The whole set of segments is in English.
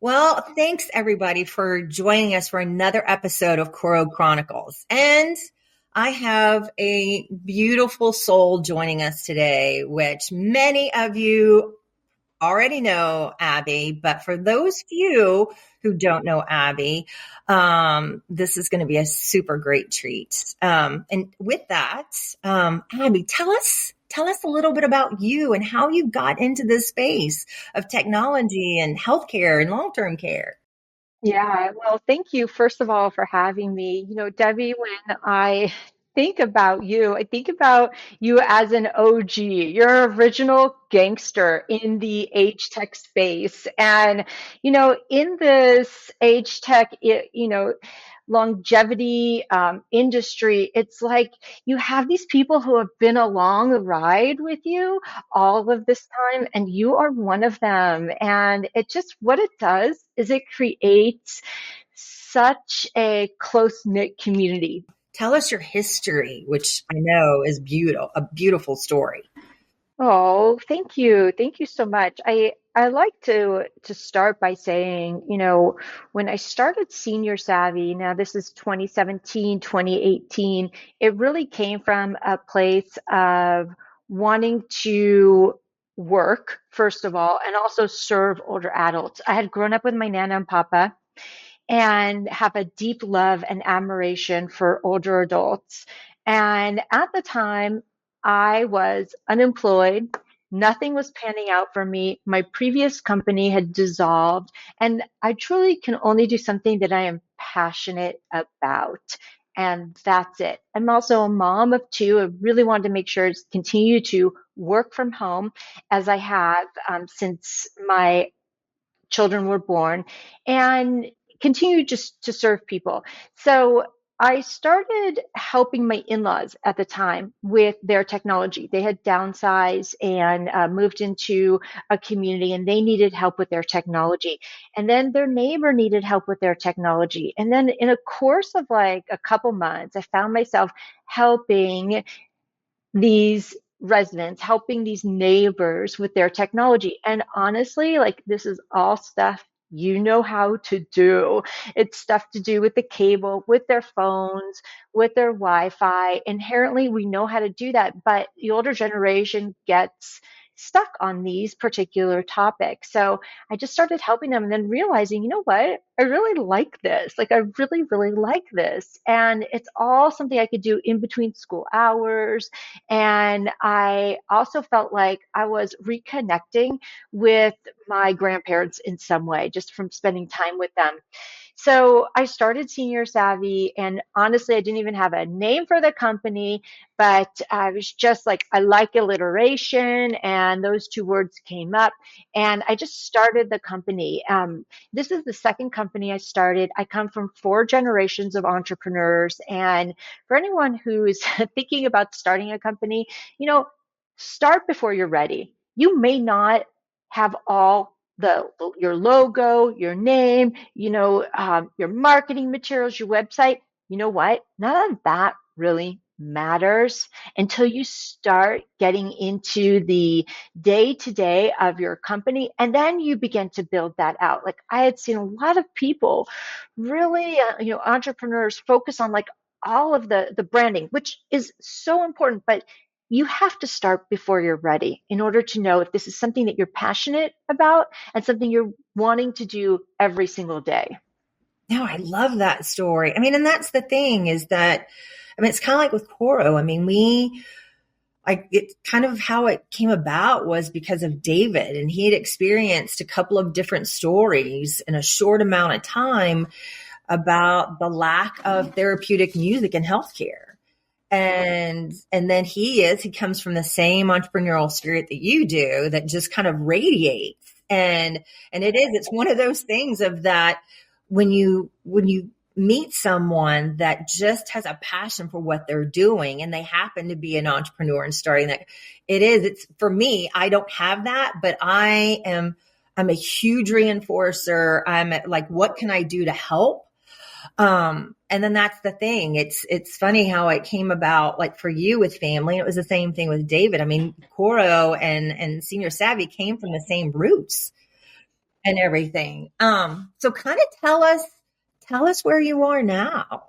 Well, thanks everybody for joining us for another episode of Coro Chronicles. And I have a beautiful soul joining us today, which many of you already know Abbie, but for those few who don't know Abbie, this is going to be a super great treat. And with that, Abbie, tell us a little bit about you and how you got into this space of technology and healthcare and long-term care. Yeah, well, thank you, first of all, for having me. Debbie, when I think about you, I think about you as an OG. You're an original gangster in the age tech space. And, in this age tech, longevity industry, it's like you have these people who have been along the ride with you all of this time, and you are one of them. And what it does is it creates such a close knit community. Tell us your history, which I know is beautiful, a beautiful story. Oh, thank you. Thank you so much. I like to start by saying, when I started Senior Savvy, now this is 2017, 2018, it really came from a place of wanting to work, first of all, and also serve older adults. I had grown up with my Nana and Papa and have a deep love and admiration for older adults. And at the time, I was unemployed. Nothing was panning out for me. My previous company had dissolved, and I truly can only do something that I am passionate about. And that's it. I'm also a mom of two. I really wanted to make sure to continue to work from home as I have since my children were born, and continue just to serve people. So I started helping my in-laws at the time with their technology. They had downsized and moved into a community, and they needed help with their technology. And then their neighbor needed help with their technology. And then in a course of like a couple months, I found myself helping these residents, helping these neighbors with their technology. And honestly, like, this is all stuff you know how to do. It's stuff to do with the cable, with their phones, with their Wi-Fi. Inherently, we know how to do that, but the older generation gets stuck on these particular topics. So I just started helping them and then realizing, you know what? I really like this. Like, I really, really like this. And it's all something I could do in between school hours. And I also felt like I was reconnecting with my grandparents in some way, just from spending time with them. So I started Senior Savvy, and honestly, I didn't even have a name for the company, but I was just like, I like alliteration, and those two words came up, and I just started the company. This is the second company I started. I come from four generations of entrepreneurs, and for anyone who's thinking about starting a company, start before you're ready. You may not have all your logo, your name, your marketing materials, your website. You know what? None of that really matters until you start getting into the day to day of your company, and then you begin to build that out. Like, I had seen a lot of people really, entrepreneurs focus on like all of the branding, which is so important, but you have to start before you're ready in order to know if this is something that you're passionate about and something you're wanting to do every single day. No, I love that story. I mean, and that's the thing is that, I mean, it's kind of like with Coro. I mean, it's kind of how it came about was because of David, and he had experienced a couple of different stories in a short amount of time about the lack of therapeutic music in healthcare. And then he comes from the same entrepreneurial spirit that you do, that just kind of radiates. And it's one of those things of that when you meet someone that just has a passion for what they're doing and they happen to be an entrepreneur and starting that, it's for me, I don't have that, but I'm a huge reinforcer. I'm like, what can I do to help? And then that's the thing. It's funny how it came about, like for you with family. It was the same thing with David. I mean, Coro and Senior Savvy came from the same roots. and everything. So kind of tell us where you are now.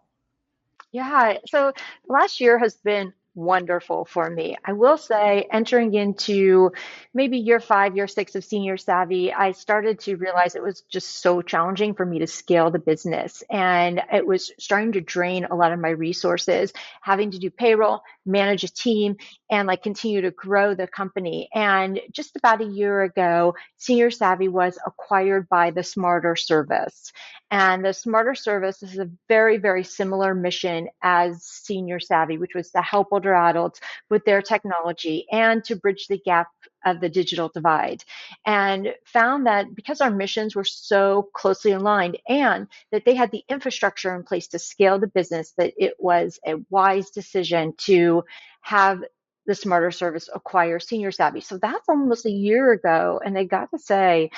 Yeah, so last year has been wonderful for me. I will say, entering into maybe year five, year six of Senior Savvy, I started to realize it was just so challenging for me to scale the business. And it was starting to drain a lot of my resources, having to do payroll, manage a team, and like continue to grow the company. And just about a year ago, Senior Savvy was acquired by the Smarter Service. And the Smarter Service is a very, very similar mission as Senior Savvy, which was to help older adults with their technology and to bridge the gap of the digital divide. And found that because our missions were so closely aligned and that they had the infrastructure in place to scale the business, that it was a wise decision to have the Smarter Service acquire Senior Savvy. So that's almost a year ago. And I got to say,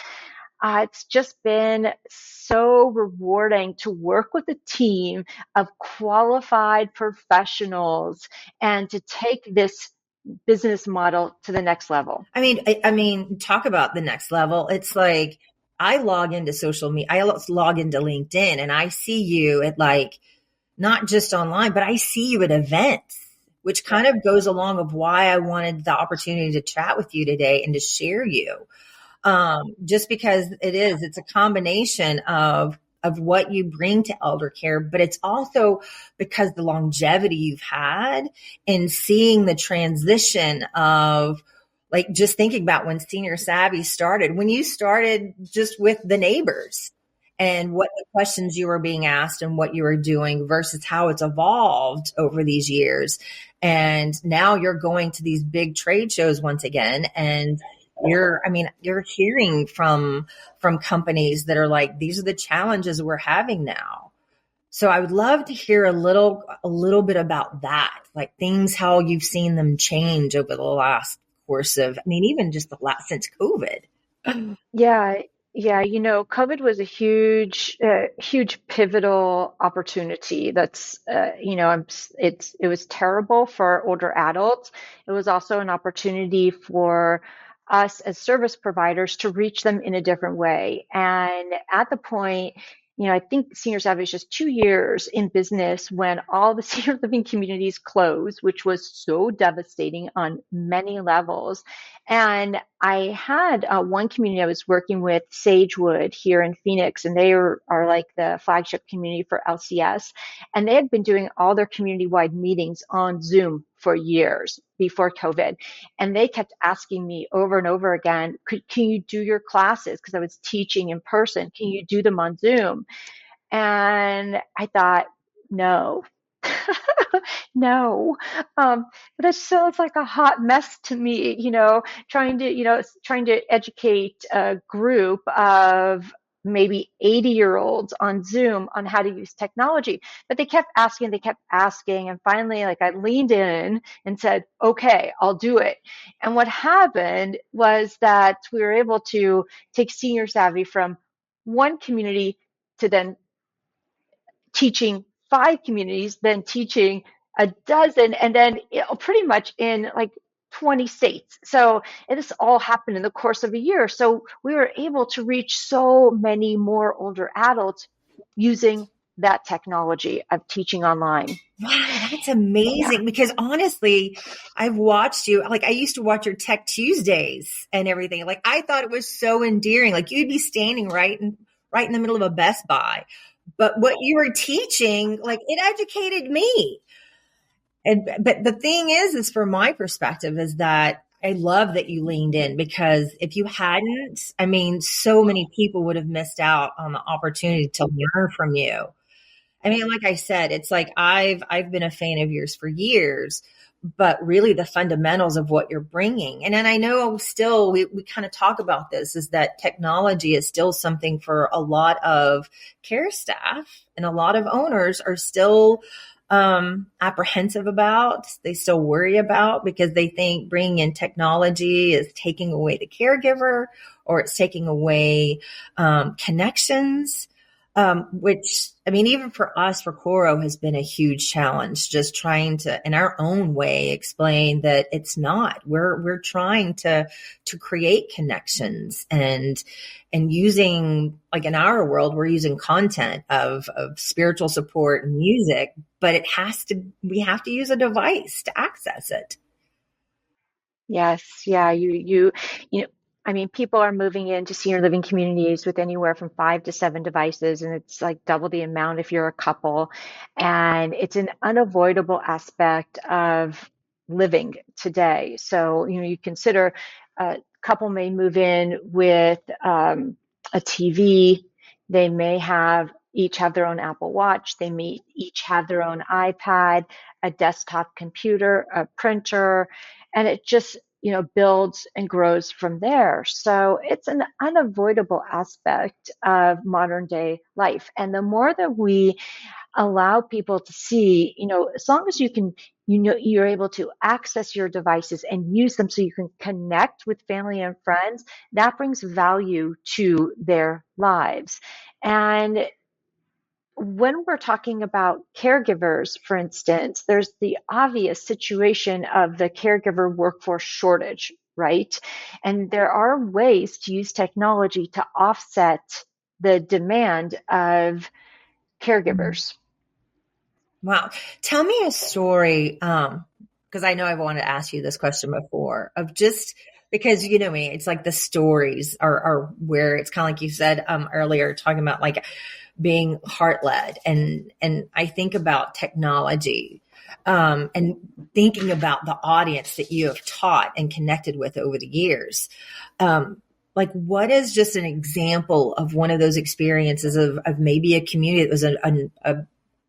it's just been so rewarding to work with a team of qualified professionals and to take this business model to the next level. I mean, talk about the next level. It's like I log into social media, I log into LinkedIn, and I see you at like not just online, but I see you at events, which kind of goes along of why I wanted the opportunity to chat with you today and to share you. Just because it's a combination of what you bring to elder care, but it's also because the longevity you've had and seeing the transition of like just thinking about when Senior Savvy started, when you started just with the neighbors and what the questions you were being asked and what you were doing versus how it's evolved over these years. And now you're going to these big trade shows once again, and you're hearing from companies that are like, these are the challenges we're having now. So I would love to hear a little bit about that, like things, how you've seen them change over the last course of, even just the last since COVID. Yeah, yeah, COVID was a huge pivotal opportunity. That's, it was terrible for older adults. It was also an opportunity for us as service providers to reach them in a different way. And at the point, I think Senior Savvy was just 2 years in business when all the senior living communities closed, which was so devastating on many levels. And I had one community I was working with, Sagewood, here in Phoenix, and they are like the flagship community for LCS. And they had been doing all their community-wide meetings on Zoom for years before COVID. And they kept asking me over and over again, can you do your classes? Because I was teaching in person. Can you do them on Zoom? And I thought, no. No. But it's like a hot mess to me, trying to educate a group of maybe 80-year-olds on Zoom on how to use technology. But they kept asking. And finally, like I leaned in and said, okay, I'll do it. And what happened was that we were able to take Senior Savvy from one community to then teaching 5 communities, then teaching a dozen, and then pretty much in like 20 states. So this all happened in the course of a year. So we were able to reach so many more older adults using that technology of teaching online. Wow, that's amazing. Yeah. Because honestly, I've watched you, like I used to watch your Tech Tuesdays and everything. Like I thought it was so endearing. Like you'd be standing right in the middle of a Best Buy. But what you were teaching, like it educated me. But the thing is from my perspective is that I love that you leaned in, because if you hadn't, so many people would have missed out on the opportunity to learn from you. Like I said, it's like I've been a fan of yours for years, but really the fundamentals of what you're bringing. And then I know still we kind of talk about this, is that technology is still something for a lot of care staff, and a lot of owners are still apprehensive about, they still worry about, because they think bringing in technology is taking away the caregiver, or it's taking away connections. Which, I mean, even for us, for Coro, has been a huge challenge, just trying to, in our own way, explain that it's not. We're trying to create connections and using, like in our world, we're using content of spiritual support and music, but we have to use a device to access it. Yes, yeah, you know, I mean, people are moving into senior living communities with anywhere from 5 to 7 devices, and it's like double the amount if you're a couple. And it's an unavoidable aspect of living today. So, you consider a couple may move in with a TV. They may have each have their own Apple Watch. They may each have their own iPad, a desktop computer, a printer, and it just builds and grows from there. So it's an unavoidable aspect of modern day life. And the more that we allow people to see, as long as you can, you're able to access your devices and use them so you can connect with family and friends, that brings value to their lives. And when we're talking about caregivers, for instance, there's the obvious situation of the caregiver workforce shortage, right? And there are ways to use technology to offset the demand of caregivers. Wow. Tell me a story, because I know I've wanted to ask you this question before, of just because you know me, it's like the stories are where it's kind of like you said earlier, talking about like being heart led, and I think about technology, and thinking about the audience that you have taught and connected with over the years. Like, what is just an example of one of those experiences of maybe a community that was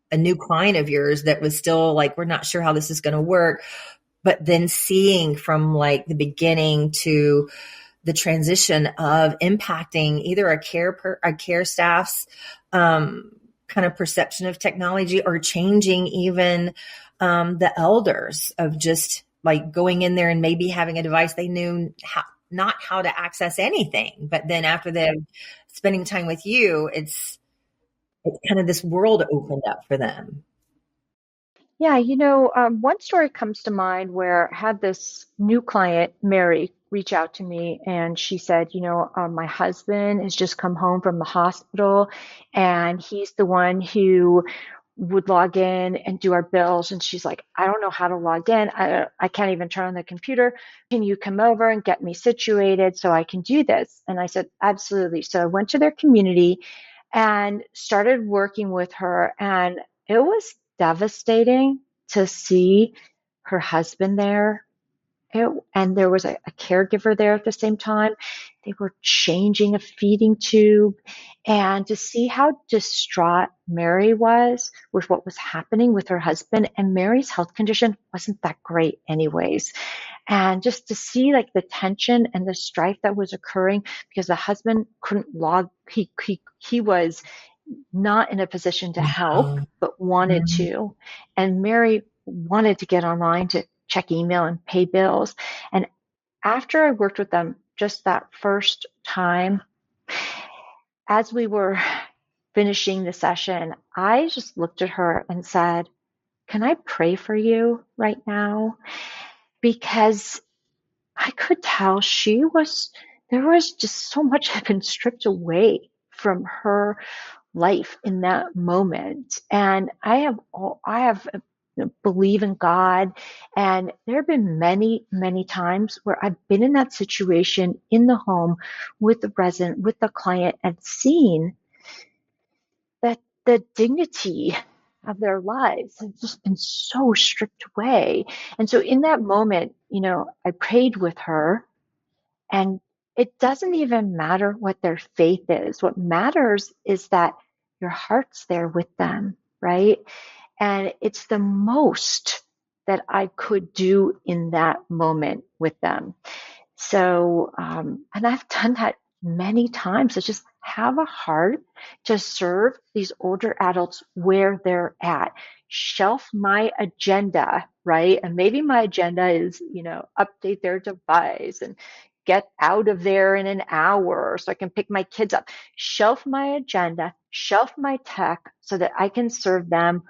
a new client of yours that was still like, we're not sure how this is going to work, but then seeing from like the beginning to the transition of impacting either a care staff's kind of perception of technology, or changing even the elders of just like going in there and maybe having a device they knew not how to access anything, but then after them spending time with you, it's kind of this world opened up for them. Yeah, one story comes to mind where I had this new client, Mary, reach out to me, and she said, my husband has just come home from the hospital, and he's the one who would log in and do our bills. And she's like, I don't know how to log in. I can't even turn on the computer. Can you come over and get me situated so I can do this? And I said, absolutely. So I went to their community and started working with her. And it was devastating to see her husband there. And there was a caregiver there at the same time. They were changing a feeding tube. And to see how distraught Mary was with what was happening with her husband, and Mary's health condition wasn't that great anyways. And just to see like the tension and the strife that was occurring because the husband couldn't log, he was not in a position to help, Wow. but wanted Mhm. to. And Mary wanted to get online to check email and pay bills. And after I worked with them just that first time, as we were finishing the session, I just looked at her and said, can I pray for you right now? Because I could tell there was just so much had been stripped away from her life in that moment. And I have believe in God. And there have been many, many times where I've been in that situation in the home with the resident, with the client, and seen that the dignity of their lives has just been so stripped away. And so in that moment, I prayed with her, and it doesn't even matter what their faith is. What matters is that your heart's there with them, right? And it's the most that I could do in that moment with them. So, and I've done that many times. To just have a heart to serve these older adults where they're at. Shelf my agenda, right? And maybe my agenda is, update their device and get out of there in an hour so I can pick my kids up. Shelf my agenda, shelf my tech so that I can serve them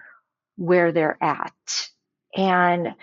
where they're at. And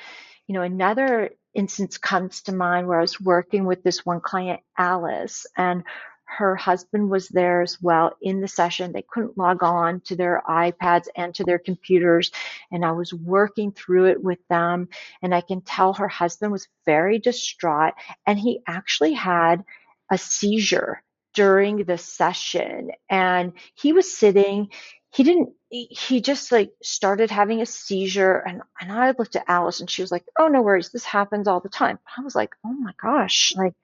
another instance comes to mind where I was working with this one client, Alice, and her husband was there as well in the session. They couldn't log on to their iPads and to their computers. And I was working through it with them. And I can tell her husband was very distraught. And he actually had a seizure during the session. And he was sitting, he just like started having a seizure. And I looked at Alice and she was like, oh, no worries. This happens all the time. I was like, oh my gosh, like,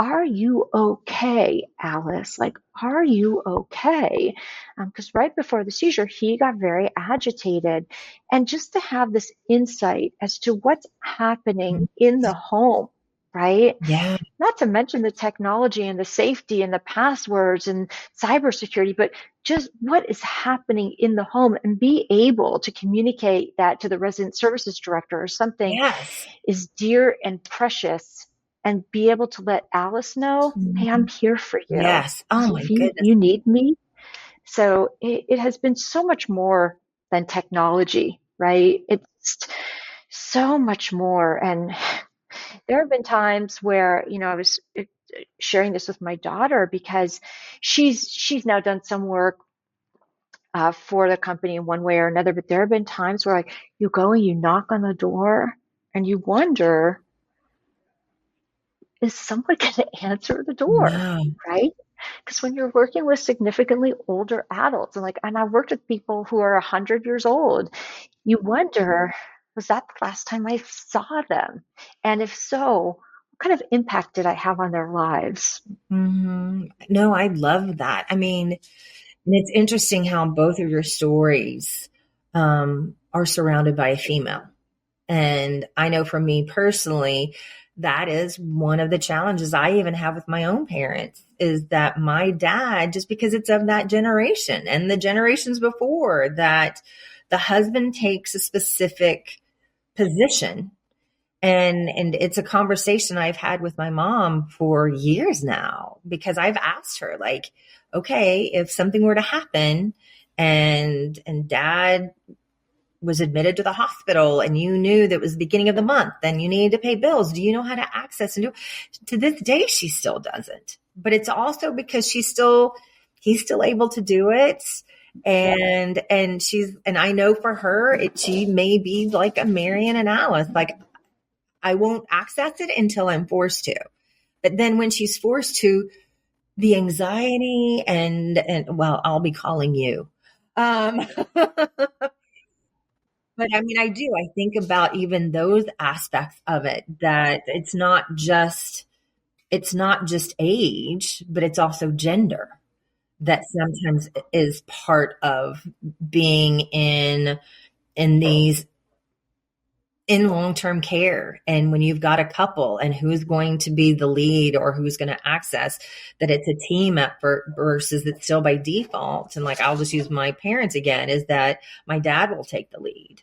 are you okay, Alice? Like, are you okay? Because right before the seizure, he got very agitated. And just to have this insight as to what's happening in the home, right? Yeah. Not to mention the technology and the safety and the passwords and cybersecurity, but just what is happening in the home and be able to communicate that to the resident services director or something Yes. is dear and precious, and be able to let Alice know, hey, I'm here for you. Yes. Oh my If goodness. you need me. So it has been so much more than technology, right? It's so much more. And there have been times where, I was sharing this with my daughter because she's now done some work for the company in one way or another. But there have been times where like you go and you knock on the door and you wonder, is someone going to answer the door, No. right? Because when you're working with significantly older adults, and I've worked with people who are 100 years old, you wonder, was that the last time I saw them? And if so, what kind of impact did I have on their lives? No, I love that. I mean, and it's interesting how both of your stories are surrounded by a female. And I know for me personally, that is one of the challenges I even have with my own parents is that my dad, just because it's of that generation and the generations before, that the husband takes a specific position. And it's a conversation I've had with my mom for years now because I've asked her, like, okay, if something were to happen and dad was admitted to the hospital and you knew that it was the beginning of the month and you needed to pay bills, do you know how to access and do? To this day she still doesn't. But it's also because he's still able to do it. And I know for her she may be like a Marion and Alice, like I won't access it until I'm forced to. But then when she's forced to, the anxiety and well, I'll be calling you. But I mean, I do. I think about even those aspects of it, that it's not just age, but it's also gender that sometimes is part of being in these in long-term care. And when you've got a couple and who's going to be the lead or who's going to access, that it's a team effort versus it's still by default. And like, I'll just use my parents again, is that my dad will take the lead.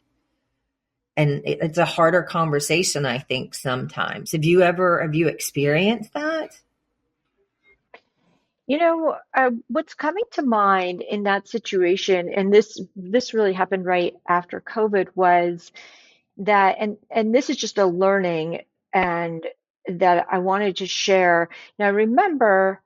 And it's a harder conversation, I think, sometimes. Have you experienced that? What's coming to mind in that situation, and this really happened right after COVID, was that, and this is just a learning and that I wanted to share. Now, I remember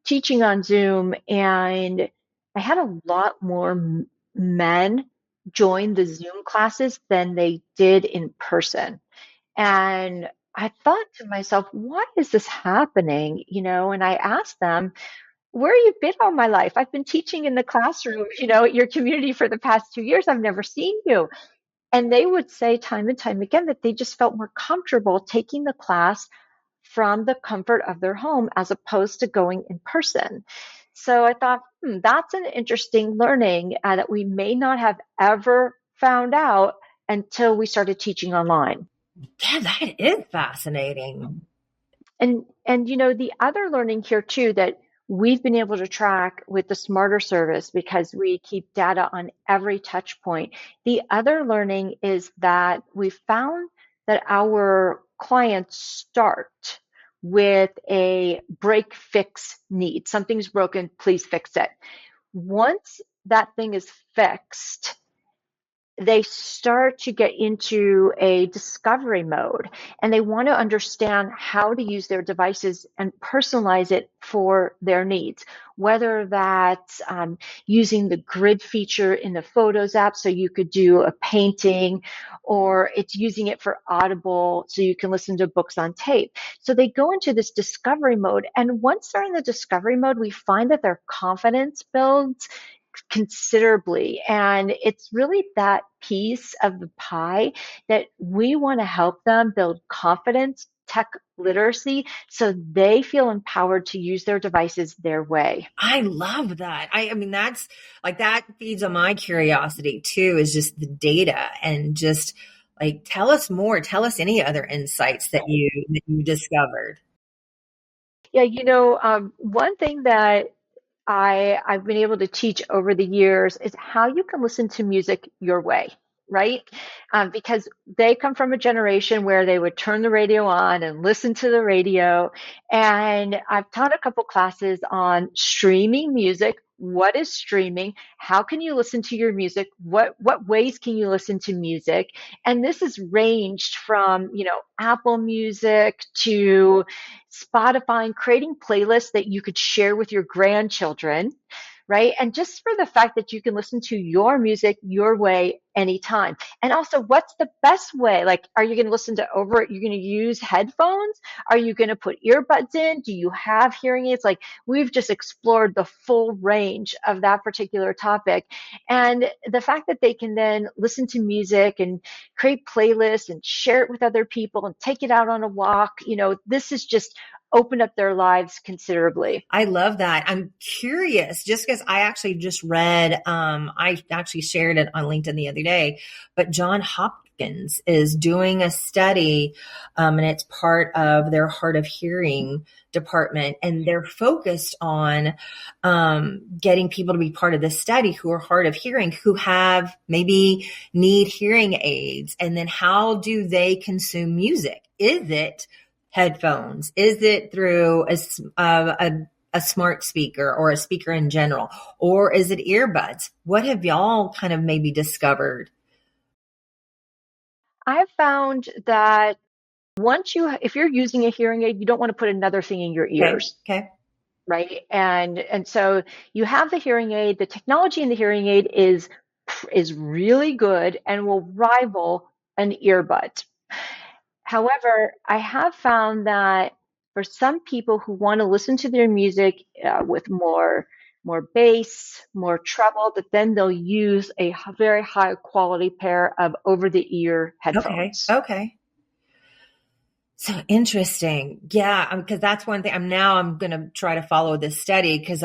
teaching on Zoom, and I had a lot more men join the Zoom classes than they did in person. And I thought to myself, why is this happening? And I asked them, where have you been all my life? I've been teaching in the classroom, at your community for the past 2 years. I've never seen you. And they would say time and time again that they just felt more comfortable taking the class from the comfort of their home as opposed to going in person. So I thought, that's an interesting learning that we may not have ever found out until we started teaching online. Yeah, that is fascinating. And the other learning here too that we've been able to track with the Smarter service, because we keep data on every touch point. The other learning is that we found that our clients start with a break fix need. Something's broken, please fix it. Once that thing is fixed, they start to get into a discovery mode, and they want to understand how to use their devices and personalize it for their needs, whether that's using the grid feature in the Photos app so you could do a painting, or it's using it for Audible so you can listen to books on tape. So they go into this discovery mode, and once they're in the discovery mode, we find that their confidence builds considerably. And it's really that piece of the pie that we want to help them build confidence, tech literacy, so they feel empowered to use their devices their way. I love that. I mean, that's like, that feeds on my curiosity too, is just the data, and just like, tell us more. Tell us any other insights that you discovered. Yeah, one thing that I've been able to teach over the years is how you can listen to music your way, right? Because they come from a generation where they would turn the radio on and listen to the radio. And I've taught a couple classes on streaming music. What is streaming? How can you listen to your music? What ways can you listen to music? And this has ranged from, Apple Music to Spotify, and creating playlists that you could share with your grandchildren, right? And just for the fact that you can listen to your music your way anytime. And also, what's the best way? Like, are you going to listen to you're going to use headphones? Are you going to put earbuds in? Do you have hearing aids? Like, we've just explored the full range of that particular topic. And the fact that they can then listen to music and create playlists and share it with other people and take it out on a walk, this is just opened up their lives considerably. I love that. I'm curious, just because I actually just read, I actually shared it on LinkedIn the other day, but John Hopkins is doing a study, and it's part of their hard of hearing department, and they're focused on getting people to be part of this study who are hard of hearing, who have maybe need hearing aids, and then how do they consume music? Is it headphones? Is it through a smart speaker or a speaker in general? Or is it earbuds? What have y'all kind of maybe discovered? I've found that if you're using a hearing aid, you don't want to put another thing in your Okay. ears, Okay. right? And so you have the hearing aid. The technology in the hearing aid is really good and will rival an earbud. However, I have found that for some people who want to listen to their music with more bass, more treble, that then they'll use a very high quality pair of over the ear Okay. headphones. Okay. So interesting. Yeah. Because that's one thing I'm going to try to follow this study, because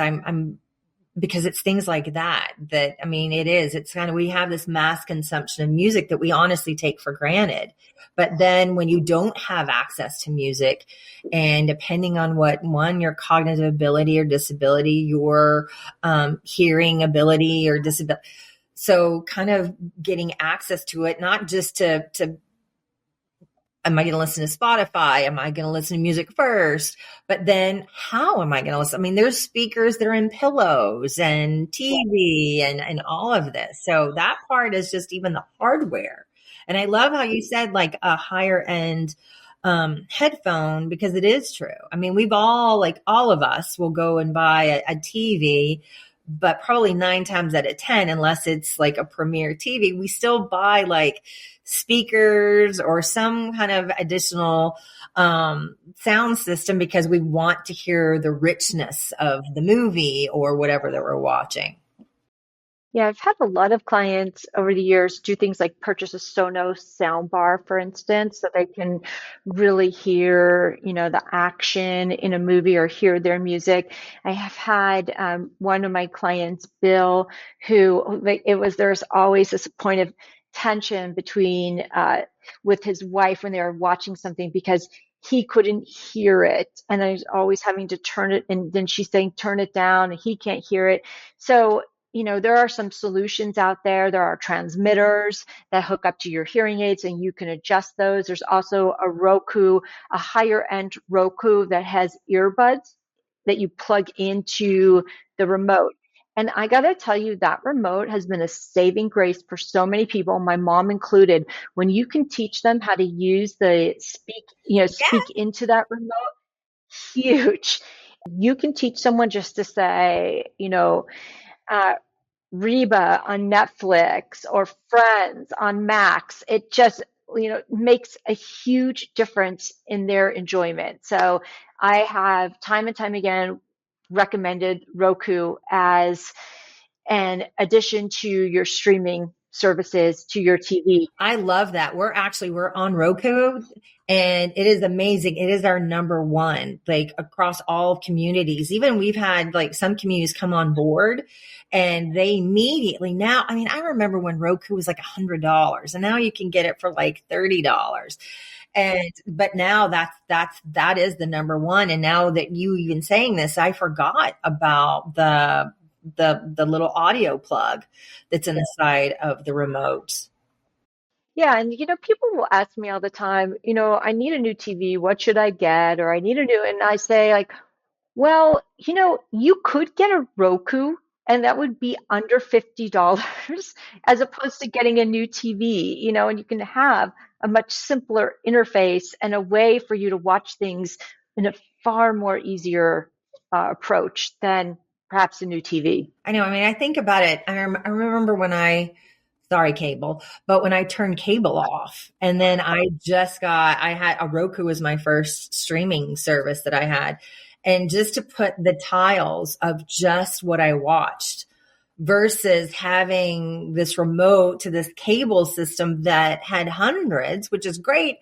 it's things like that, I mean, it's kind of, we have this mass consumption of music that we honestly take for granted. But then when you don't have access to music, and depending on your cognitive ability or disability, your hearing ability or disability, so kind of getting access to it, not just to am I going to listen to Spotify? Am I going to listen to music first? But then how am I going to listen? I mean, there's speakers that are in pillows and TV and all of this. So that part is just even the hardware. And I love how you said like a higher end headphone, because it is true. I mean, all of us will go and buy a TV, but probably 9 times out of 10, unless it's like a premier TV, we still buy like speakers or some kind of additional sound system, because we want to hear the richness of the movie or whatever that we're watching. Yeah, I've had a lot of clients over the years do things like purchase a Sonos soundbar, for instance, so they can really hear, the action in a movie or hear their music. I have had one of my clients, Bill, who there's always this point of tension between with his wife when they were watching something, because he couldn't hear it, and I was always having to turn it, and then she's saying turn it down, and he can't hear it. So there are some solutions out there. There are transmitters that hook up to your hearing aids and you can adjust those. There's also a Roku, a higher end Roku that has earbuds that you plug into the remote. And I got to tell you, that remote has been a saving grace for so many people, my mom included. When you can teach them how to use the speak into that remote, huge. You can teach someone just to say, uh, Reba on Netflix or Friends on Max. It just, makes a huge difference in their enjoyment. So I have time and time again recommended Roku as an addition to your streaming services, to your TV. I love that. We're on Roku and it is amazing. It is our number one, like across all communities. Even we've had like some communities come on board and they immediately now, I mean, I remember when Roku was like $100 and now you can get it for like $30. But now that is the number one. And now that you even saying this, I forgot about the little audio plug that's in the side of the remote. Yeah, and people will ask me all the time, I need a new TV, what should I get? Or I need a new, and I say like, well, you could get a Roku and that would be under $50 as opposed to getting a new TV, and you can have a much simpler interface and a way for you to watch things in a far more easier approach than perhaps a new TV. I know. I mean, I think about it. I remember when sorry, cable, but when I turned cable off and then I had a Roku was my first streaming service that I had. And just to put the tiles of just what I watched versus having this remote to this cable system that had hundreds, which is great,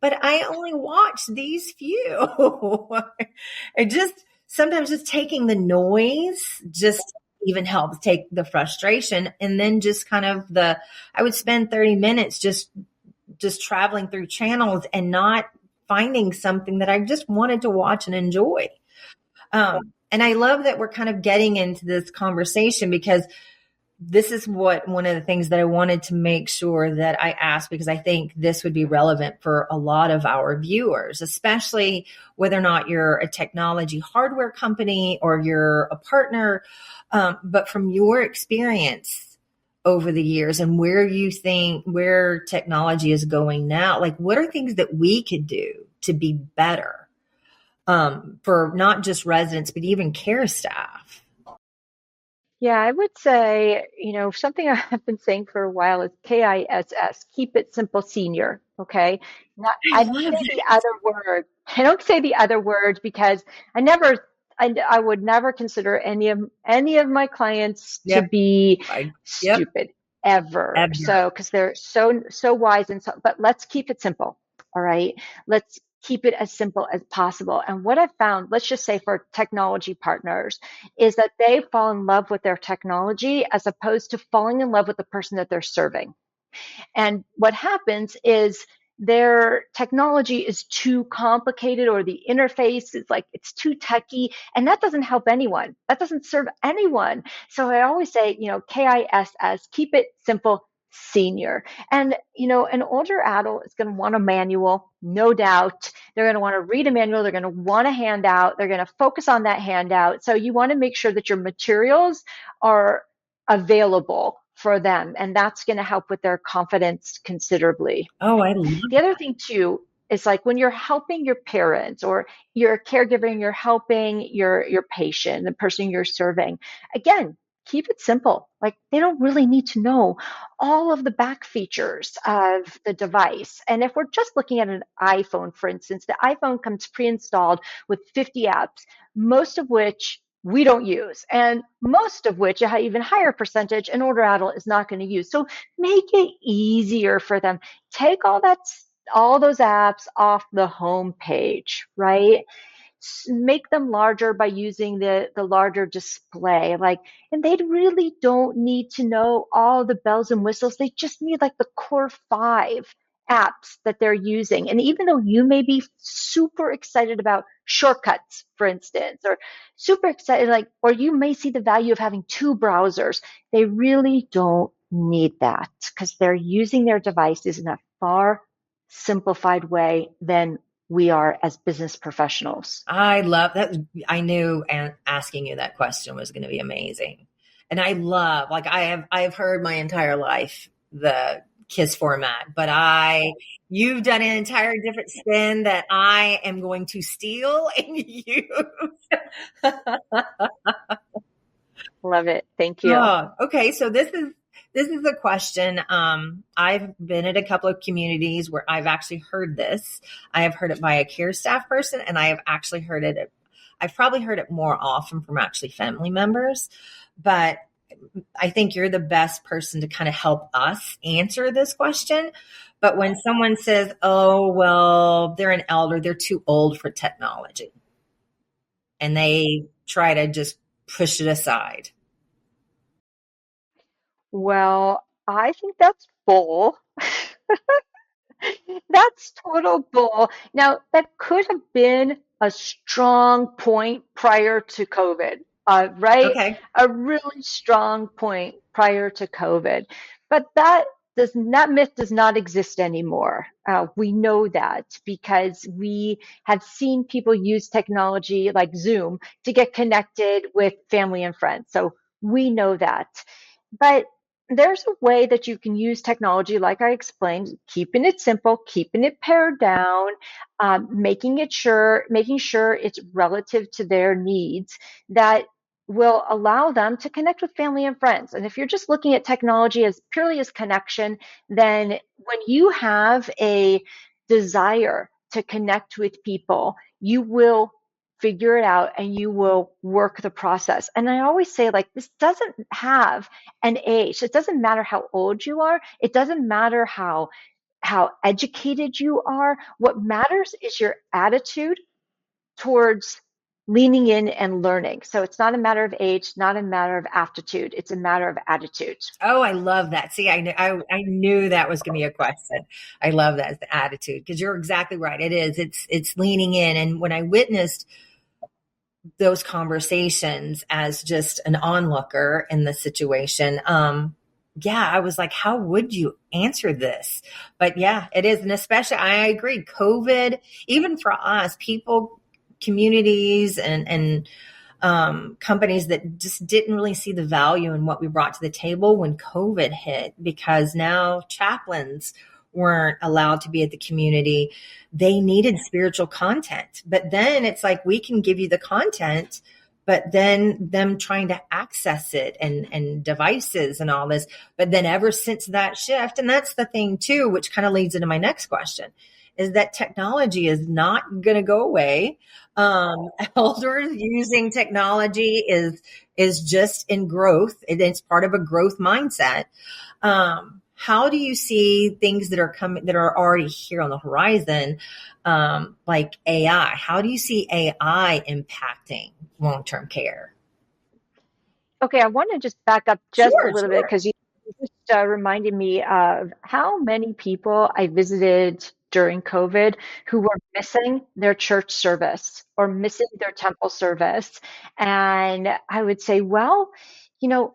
but I only watched these few. It just sometimes just taking the noise just even helps take the frustration and then just kind of I would spend 30 minutes just traveling through channels and not finding something that I just wanted to watch and enjoy. And I love that we're kind of getting into this conversation because this is one of the things that I wanted to make sure that I asked, because I think this would be relevant for a lot of our viewers, especially whether or not you're a technology hardware company or you're a partner. But from your experience over the years and where you think where technology is going now, like what are things that we could do to be better for not just residents, but even care staff? Yeah, I would say, something I've been saying for a while is KISS, keep it simple senior. Okay. Not, I I don't love say the it. other word. I don't say the other word because I would never consider any of my clients to Yep. be Yep. stupid ever. Ever. So, because they're so wise but let's keep it simple. All right. Let's keep it as simple as possible. And what I've found, let's just say for technology partners, is that they fall in love with their technology as opposed to falling in love with the person that they're serving. And what happens is their technology is too complicated or the interface is like it's too techy and that doesn't help anyone. That doesn't serve anyone. So I always say, KISS, keep it simple, senior. And, an older adult is going to want a manual, no doubt. They're going to want to read a manual. They're going to want a handout. They're going to focus on that handout. So you want to make sure that your materials are available for them. And that's going to help with their confidence considerably. Oh, I love The other thing too is like when you're helping your parents or you're a caregiver and you're helping your patient, the person you're serving, again, keep it simple. Like they don't really need to know all of the back features of the device. And if we're just looking at an iPhone, for instance, the iPhone comes pre-installed with 50 apps, most of which we don't use, and most of which a even higher percentage an older adult is not going to use. So make it easier for them. Take all those apps off the home page, right? Make them larger by using the larger display. And they really don't need to know all the bells and whistles. They just need like the core five apps that they're using. And even though you may be super excited about shortcuts, for instance, or super excited, like, or you may see the value of having two browsers, they really don't need that because they're using their devices in a far simplified way than we are as business professionals. I love that. I knew asking you that question was going to be amazing. And I love, like I've heard my entire life the KISS format, but you've done an entire different spin that I am going to steal and use. Love it. Thank you. Oh, okay. So this is a question. I've been at a couple of communities where I've actually heard this. I have heard it by a care staff person, and I have actually heard it. I've probably heard it more often from actually family members, but I think you're the best person to kind of help us answer this question. But when someone says, "Oh, well, they're an elder, they're too old for technology," and they try to just push it aside. Well, I think that's bull. That's total bull. Now, that could have been a strong point prior to COVID, right? Okay. A really strong point prior to COVID. But that myth does not exist anymore. We know that because we have seen people use technology like Zoom to get connected with family and friends. So we know that. But there's a way that you can use technology, like I explained, keeping it simple, keeping it pared down, making sure it's relative to their needs that will allow them to connect with family and friends. And if you're just looking at technology as purely as connection, then when you have a desire to connect with people, you will figure it out and you will work the process. And I always say, like, this doesn't have an age. It doesn't matter how old you are. It doesn't matter how educated you are. What matters is your attitude towards leaning in and learning. So it's not a matter of age, not a matter of aptitude. It's a matter of attitude. Oh, I love that. See, I knew that was going to be a question. I love that, the attitude, because you're exactly right. It is. It's leaning in. And when I witnessed those conversations as just an onlooker in the situation, yeah, I was like, how would you answer this? But yeah, it is. And especially, I agree, COVID, even for us, people, communities, and companies that just didn't really see the value in what we brought to the table when COVID hit, because now chaplains weren't allowed to be at the community. They needed spiritual content. But then it's like, we can give you the content, but then them trying to access it and devices and all this. But then ever since that shift, and that's the thing too, which kind of leads into my next question, is that technology is not going to go away. Elders using technology is just in growth. It's part of a growth mindset. How do you see things that are coming, that are already here on the horizon, like AI? How do you see AI impacting long-term care? Okay, I want to just back up just a Sure, little bit sure. because you just reminded me of how many people I visited during COVID who were missing their church service or missing their temple service. And I would say, well,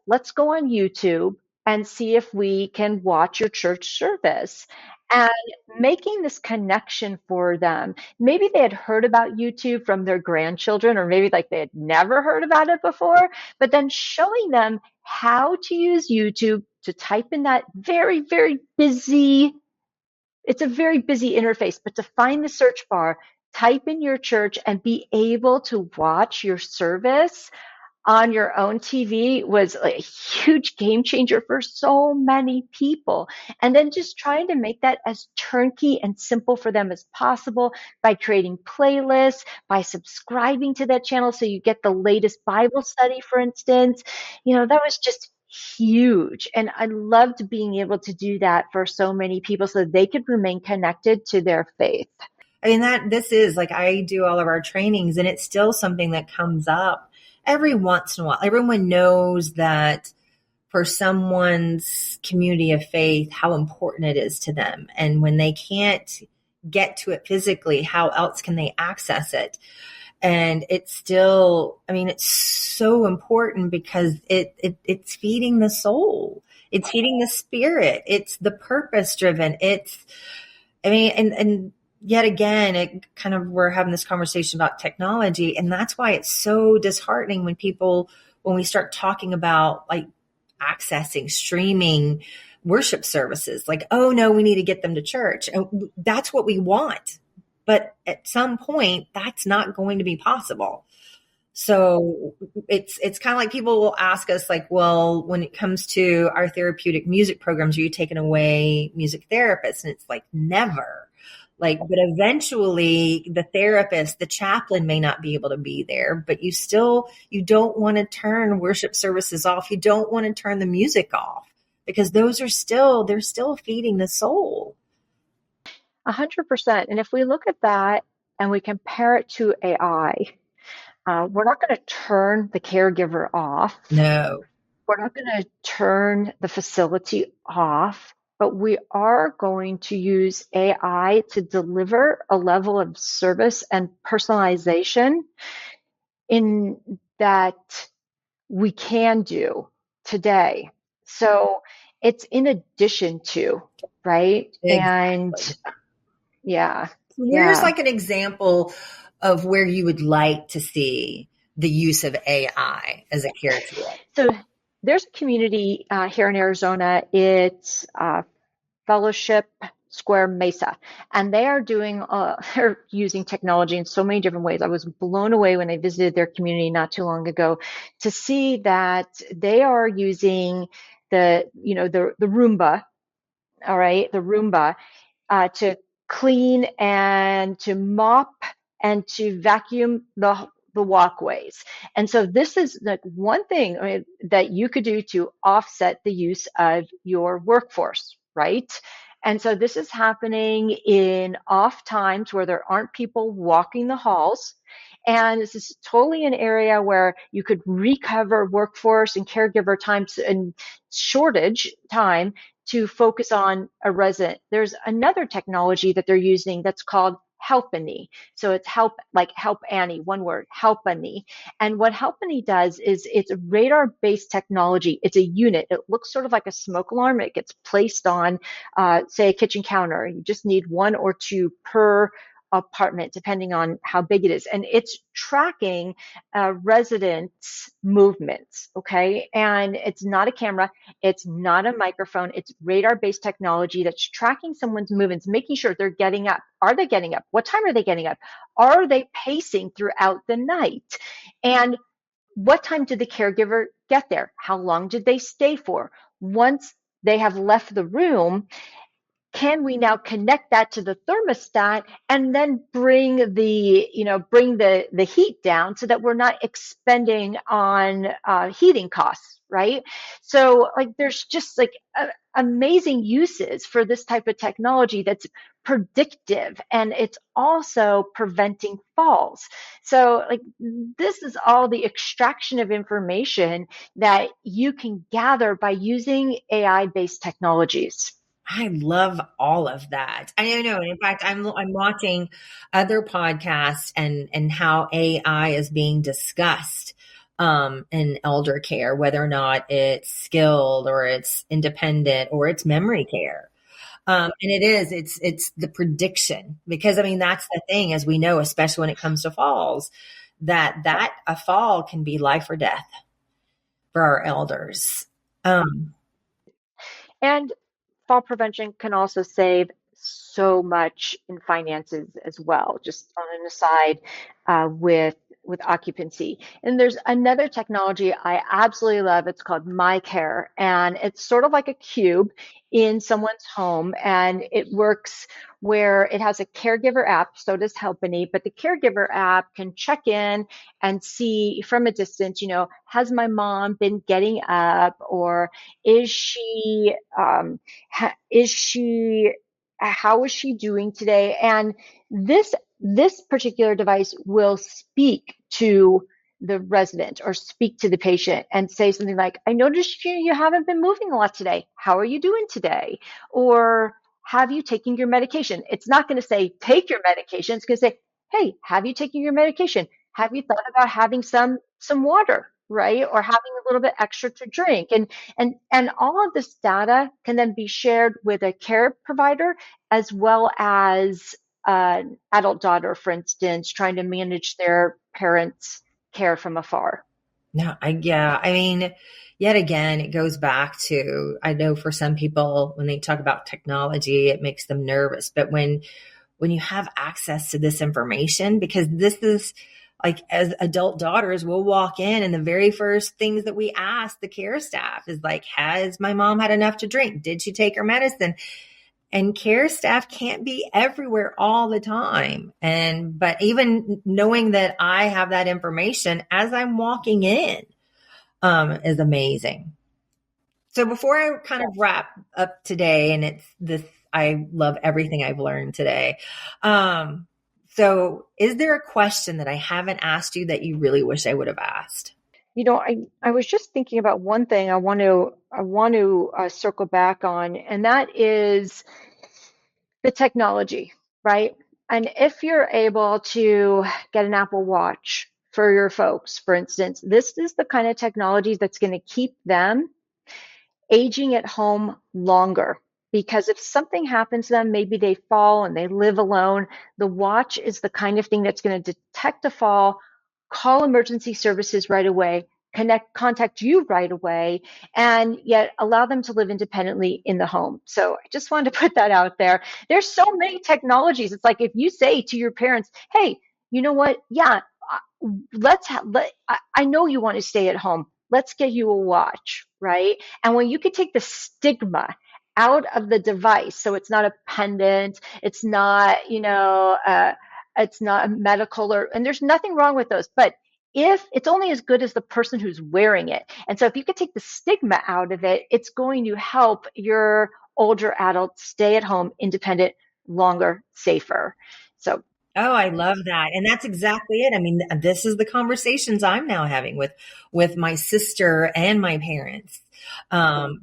let's go on YouTube and see if we can watch your church service. And making this connection for them. Maybe they had heard about YouTube from their grandchildren, or maybe like they had never heard about it before, but then showing them how to use YouTube to type in that very, very busy, it's a very busy interface, but to find the search bar, type in your church and be able to watch your service on your own TV was a huge game changer for so many people. And then just trying to make that as turnkey and simple for them as possible by creating playlists, by subscribing to that channel so you get the latest Bible study, for instance. That was just huge. And I loved being able to do that for so many people so they could remain connected to their faith. I mean, this is like, I do all of our trainings, and it's still something that comes up every once in a while. Everyone knows that for someone's community of faith, how important it is to them. And when they can't get to it physically, how else can they access it? And it's still, I mean, it's so important because it's feeding the soul. It's feeding the spirit. It's the purpose driven. I mean, and yet again, it kind of, we're having this conversation about technology, and that's why it's so disheartening when we start talking about like accessing, streaming worship services, like, oh no, we need to get them to church. And that's what we want. But at some point, that's not going to be possible. So it's kind of like people will ask us like, well, when it comes to our therapeutic music programs, are you taking away music therapists? And it's like, never. Like, but eventually the therapist, the chaplain may not be able to be there, but you don't want to turn worship services off. You don't want to turn the music off because they're still feeding the soul. 100%. And if we look at that and we compare it to AI, we're not going to turn the caregiver off. No. We're not going to turn the facility off, but we are going to use AI to deliver a level of service and personalization in that we can do today. So it's in addition to, right? And Exactly. yeah, Here's yeah. like an example of where you would like to see the use of AI as a caregiver. So there's a community here in Arizona. It's Fellowship Square Mesa, and they are they're using technology in so many different ways. I was blown away when I visited their community not too long ago to see that they are using the Roomba, all right, the Roomba to clean and to mop and to vacuum the walkways. And so this is like one thing, I mean, that you could do to offset the use of your workforce, right? And so this is happening in off times where there aren't people walking the halls. And this is totally an area where you could recover workforce and caregiver times and shortage time to focus on a resident. There's another technology that they're using that's called Helpany. So it's Help Annie, one word, Helpany. And what Helpany does is it's a radar-based technology. It's a unit. It looks sort of like a smoke alarm. It gets placed on, say, a kitchen counter. You just need one or two per apartment, depending on how big it is. And it's tracking residents' movements, okay? And it's not a camera. It's not a microphone. It's radar-based technology that's tracking someone's movements, making sure they're getting up. Are they getting up? What time are they getting up? Are they pacing throughout the night? And what time did the caregiver get there? How long did they stay for? Once they have left the room, can we now connect that to the thermostat and then bring the heat down so that we're not expending on heating costs, right? So like there's just like amazing uses for this type of technology that's predictive, and it's also preventing falls. So like this is all the extraction of information that you can gather by using AI based technologies. I love all of that. I don't know. In fact, I'm watching other podcasts and how AI is being discussed in elder care, whether or not it's skilled or it's independent or it's memory care. And it's the prediction because I mean, that's the thing, as we know, especially when it comes to falls, that a fall can be life or death for our elders. Um, And fall prevention can also save so much in finances as well. Just on an aside, with occupancy. And there's another technology I absolutely love. It's called My Care, and it's sort of like a cube in someone's home, and it works where it has a caregiver app. So does Helpany, but the caregiver app can check in and see from a distance. Has my mom been getting up, or is she is she how is she doing today? And this particular device will speak to the resident or speak to the patient and say something like, I noticed you haven't been moving a lot today. How are you doing today? Or have you taken your medication? It's not going to say, take your medication. It's going to say, hey, have you taken your medication? Have you thought about having some water, right? Or having a little bit extra to drink? And all of this data can then be shared with a care provider as well as an adult daughter, for instance, trying to manage their parents' care from afar. No, yeah, I mean, yet again, it goes back to, I know for some people, when they talk about technology, it makes them nervous. But when you have access to this information, because this is like, as adult daughters, we'll walk in and the very first things that we ask the care staff is like, has my mom had enough to drink? Did she take her medicine? And care staff can't be everywhere all the time. But even knowing that I have that information as I'm walking in, is amazing. So before I kind of wrap up today, and it's this, I love everything I've learned today. So is there a question that I haven't asked you that you really wish I would have asked? I was just thinking about one thing I want to circle back on, and that is the technology, right? And if you're able to get an Apple Watch for your folks, for instance, this is the kind of technology that's going to keep them aging at home longer. Because if something happens to them, maybe they fall and they live alone, the watch is the kind of thing that's going to detect a fall, call emergency services right away, contact you right away, and yet allow them to live independently in the home. So I just wanted to put that out there. There's so many technologies. It's like if you say to your parents, hey, you know what? Yeah, I know you want to stay at home. Let's get you a watch, right? And when you could take the stigma out of the device, so it's not a pendant, it's not, it's not medical, and there's nothing wrong with those, but if it's only as good as the person who's wearing it. And so if you could take the stigma out of it, it's going to help your older adults stay at home, independent, longer, safer. So Oh, I love that. And that's exactly it. I mean, this is the conversations I'm now having with my sister and my parents.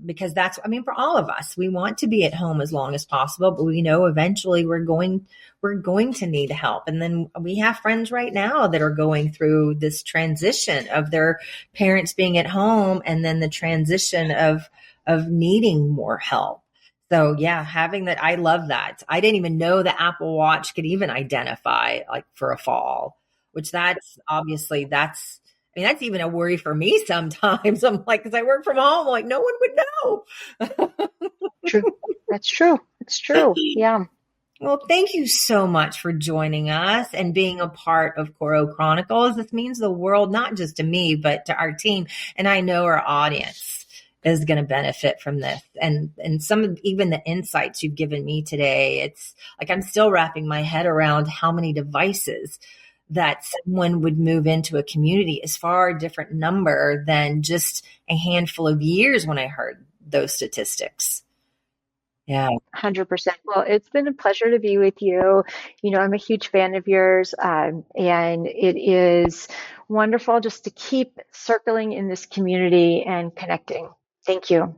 Because that's, I mean, for all of us, we want to be at home as long as possible, but we know eventually we're going to need help. And then we have friends right now that are going through this transition of their parents being at home and then the transition of needing more help. So yeah, having that, I love that. I didn't even know the Apple Watch could even identify like for a fall, which that's obviously I mean, that's even a worry for me sometimes. I'm like, cause I work from home, like no one would know. true. That's true. It's true. Yeah. Well, thank you so much for joining us and being a part of Coro Chronicles. This means the world, not just to me, but to our team. And I know our audience is going to benefit from this. And some of even the insights you've given me today, it's like I'm still wrapping my head around how many devices that someone would move into a community is far a different number than just a handful of years when I heard those statistics. Yeah. 100%. Well, it's been a pleasure to be with you. I'm a huge fan of yours, and it is wonderful just to keep circling in this community and connecting. Thank you.